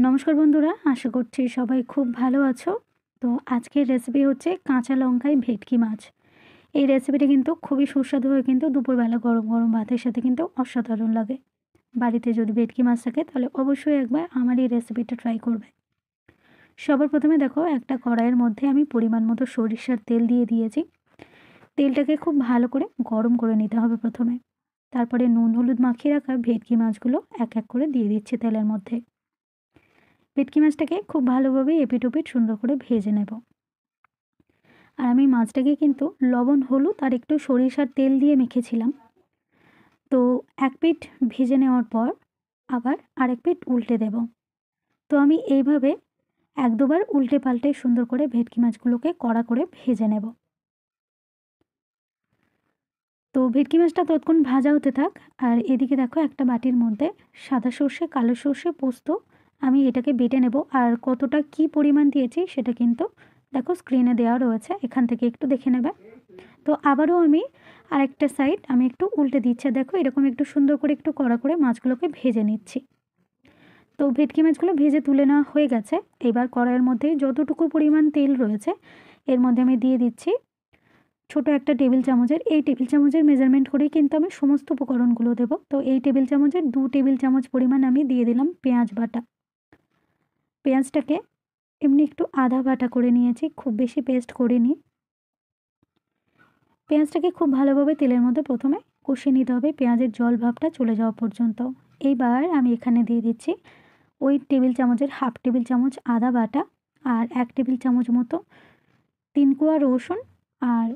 নমস্কার বন্ধুরা, আশা করছি সবাই খুব ভালো আছো। তো আজকের রেসিপি হচ্ছে কাঁচা লঙ্কায় ভেটকি মাছ। এই রেসিপিটা কিন্তু খুবই সুস্বাদু হয়, কিন্তু দুপুরবেলা গরম গরম ভাতের সাথে কিন্তু অসাধারণ লাগে। বাড়িতে যদি ভেটকি মাছ থাকে তাহলে অবশ্যই একবার আমার এই রেসিপিটা ট্রাই করবে। সবার প্রথমে দেখো, একটা কড়াইয়ের মধ্যে আমি পরিমাণ মতো সরিষার তেল দিয়ে দিয়েছি। তেলটাকে খুব ভালো করে গরম করে নিতে হবে প্রথমে। তারপরে নুন হলুদ মাখিয়ে রাখা ভেটকি মাছগুলো এক এক করে দিয়ে দিচ্ছি তেলের মধ্যে। ভেটকি মাছটাকে খুব ভালোভাবে এপিট ওপিট সুন্দর করে ভেজে নেব। আর আমি মাছটাকে কিন্তু লবণ হলুদ আর একটু সরিষার তেল দিয়ে মেখেছিলাম। তো এক পিঠ ভেজে নেওয়ার পর আবার আরেক পিঠ উল্টে দেব। তো আমি এইভাবে এক দুবার উল্টে পাল্টে সুন্দর করে ভেটকি মাছগুলোকে কড়া করে ভেজে নেব। তো ভেটকি মাছটা ততক্ষণ ভাজা হতে থাক। আর এদিকে দেখো, একটা বাটির মধ্যে সাদা সর্ষে, কালো সর্ষে, পোস্ত আমি এটাকে বেটে নেব। আর কতটা কি পরিমাণ দিয়েছি সেটা কিন্তু দেখো স্ক্রিনে দেওয়া রয়েছে, এখান থেকে একটু দেখে নেবে। তো আবারও আমি আরেকটা সাইড আমি একটু উল্টে দিচ্ছি। দেখো এরকম একটু সুন্দর করে একটু কড়া করে মাছগুলোকে ভেজে নিচ্ছি। তো ভেটকি মাছগুলো ভেজে তুলে নেওয়া হয়ে গেছে। এবার কড়াইয়ের মধ্যে যতটুকু পরিমাণ তেল রয়েছে এর মধ্যে আমি দিয়ে দিচ্ছি ছোট একটা টেবিল চামচের, এই টেবিল চামচের মেজারমেন্ট করেই কিন্তু আমি সমস্ত উপকরণগুলো দেব। তো এই টেবিল চামচের 2 টেবিল চামচ পরিমাণ আমি দিয়ে দিলাম পেঁয়াজ বাটা। পেঁয়াজটাকে এমনি একটু আধা বাটা করে নিয়েছি, খুব বেশি পেস্ট করিনি। পেঁয়াজটাকে খুব ভালোভাবে তেলের মধ্যে প্রথমে কষিয়ে নিতে হবে, পেঁয়াজের জল ভাবটা চলে যাওয়া পর্যন্ত। এইবার আমি এখানে দিয়ে দিচ্ছি ওই টেবিল চামচের হাফ টেবিল চামচ আদা বাটা, আর 1 টেবিল চামচ মতো 3 কোয়া রসুন, আর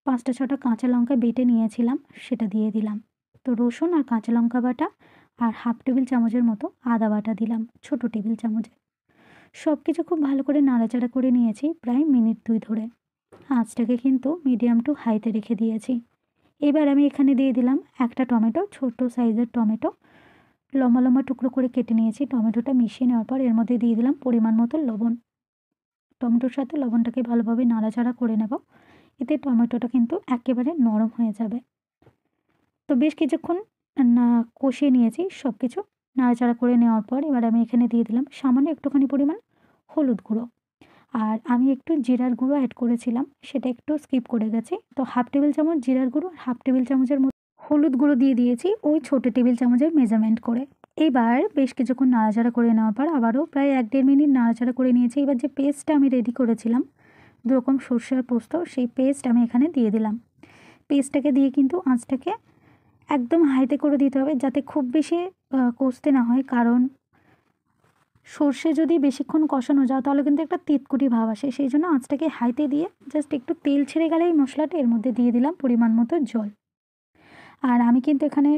5টা-6টা কাঁচা লঙ্কা বেটে নিয়েছিলাম সেটা দিয়ে দিলাম। তো রসুন আর কাঁচা লঙ্কা বাটা আর হাফ টেবিল চামচের মতো আদা বাটা দিলাম, ছোট টেবিল চামচে। সব কিছু খুব ভালো করে নাড়াচাড়া করে নিয়েছি প্রায় মিনিট 2 ধরে। আঁচটাকে কিন্তু মিডিয়াম টু হাইতে রেখে দিয়েছি। এবার আমি এখানে দিয়ে দিলাম একটা টমেটো, ছোট সাইজের টমেটো লম্বা লম্বা টুকরো করে কেটে নিয়েছি। টমেটোটা মিশিয়ে নেওয়ার পর এর মধ্যে দিয়ে দিলাম পরিমাণ মতো লবণ। টমেটোর সাথে লবণটাকে ভালোভাবে নাড়াচাড়া করে নেব, এতে টমেটোটা কিন্তু একেবারে নরম হয়ে যাবে। তো বেশ কিছুক্ষণ না কষিয়ে নিয়েছি সব কিছু নাড়াচাড়া করে নেওয়ার পর এবার আমি এখানে দিয়ে দিলাম সামান্য একটুখানি পরিমাণ হলুদ গুঁড়ো। আর আমি একটু জিরার গুঁড়ো অ্যাড করেছিলাম, সেটা একটু স্কিপ করে গেছি। তো হাফ টেবিল চামচ জিরার গুঁড়ো আর হাফ টেবিল চামচের মতো হলুদ গুঁড়ো দিয়ে দিয়েছি ওই ছোটো টেবিল চামচের মেজারমেন্ট করে। এবার বেশ কিছুক্ষণ নাড়াচাড়া করে নেওয়ার পর আবারও প্রায় 1-1.5 মিনিট নাড়াচাড়া করে নিয়েছি। এবার যে পেস্টটা আমি রেডি করেছিলাম 2 রকম সর্ষে আর পোস্ত, সেই পেস্ট আমি এখানে দিয়ে দিলাম। পেস্টটাকে দিয়ে কিন্তু আঁচটাকে একদম হাইতে করে দিতে হবে, যাতে খুব বেশি কষতে না হয়। কারণ সর্ষে যদি বেশিক্ষণ কষানো যায় তাহলে কিন্তু একটা তিতকুটি ভাব আসে, সেই জন্য আঁচটাকে হাইতে দিয়ে জাস্ট একটু তেল ছেড়ে গেলে এই মশলাটা এর মধ্যে দিয়ে দিলাম পরিমাণ মতো জল। আর আমি কিন্তু এখানে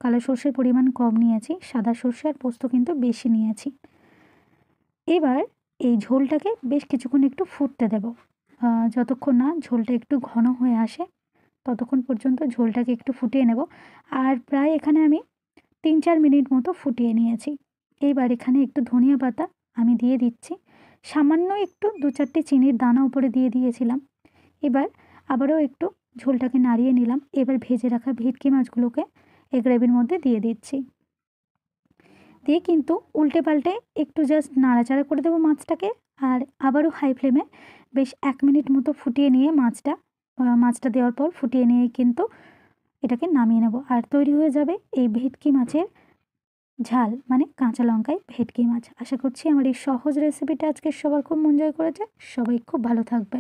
কালো সর্ষের পরিমাণ কম নিয়েছি, সাদা সর্ষে আর পোস্ত কিন্তু বেশি নিয়েছি। এবার এই ঝোলটাকে বেশ কিছুক্ষণ একটু ফুটতে দেব, যতক্ষণ না ঝোলটা একটু ঘন হয়ে আসে ততক্ষণ পর্যন্ত ঝোলটাকে একটু ফুটিয়ে নেব। আর প্রায় এখানে আমি 3-4 মিনিট মতো ফুটিয়ে নিয়েছি। এইবার এখানে একটু ধনিয়া পাতা আমি দিয়ে দিচ্ছি, সামান্য একটু 2-4টে চিনির দানা উপরে দিয়ে দিয়েছিলাম। এবার আবারও একটু ঝোলটাকে নাড়িয়ে নিলাম। এবার ভেজে রাখা ভেটকি মাছগুলোকে এই গ্রেভির মধ্যে দিয়ে দিচ্ছি, দিয়ে কিন্তু উল্টে পাল্টে একটু জাস্ট নাড়াচাড়া করে দেবো মাছটাকে। আর আবারও হাই ফ্লেমে বেশ 1 মিনিট মতো ফুটিয়ে নিয়ে মাছটা দেওয়ার পর ফুটিয়ে নিয়ে কিন্তু এটাকে নামিয়ে নেব। আর তৈরি হয়ে যাবে এই ভেটকি মাছের ঝাল, মানে কাঁচা লঙ্কায় ভেটকি মাছ। আশা করছি আমার এই সহজ রেসিপিটা আজকে সবার খুব মন জয় করেছে। সবাই খুব ভালো থাকবে।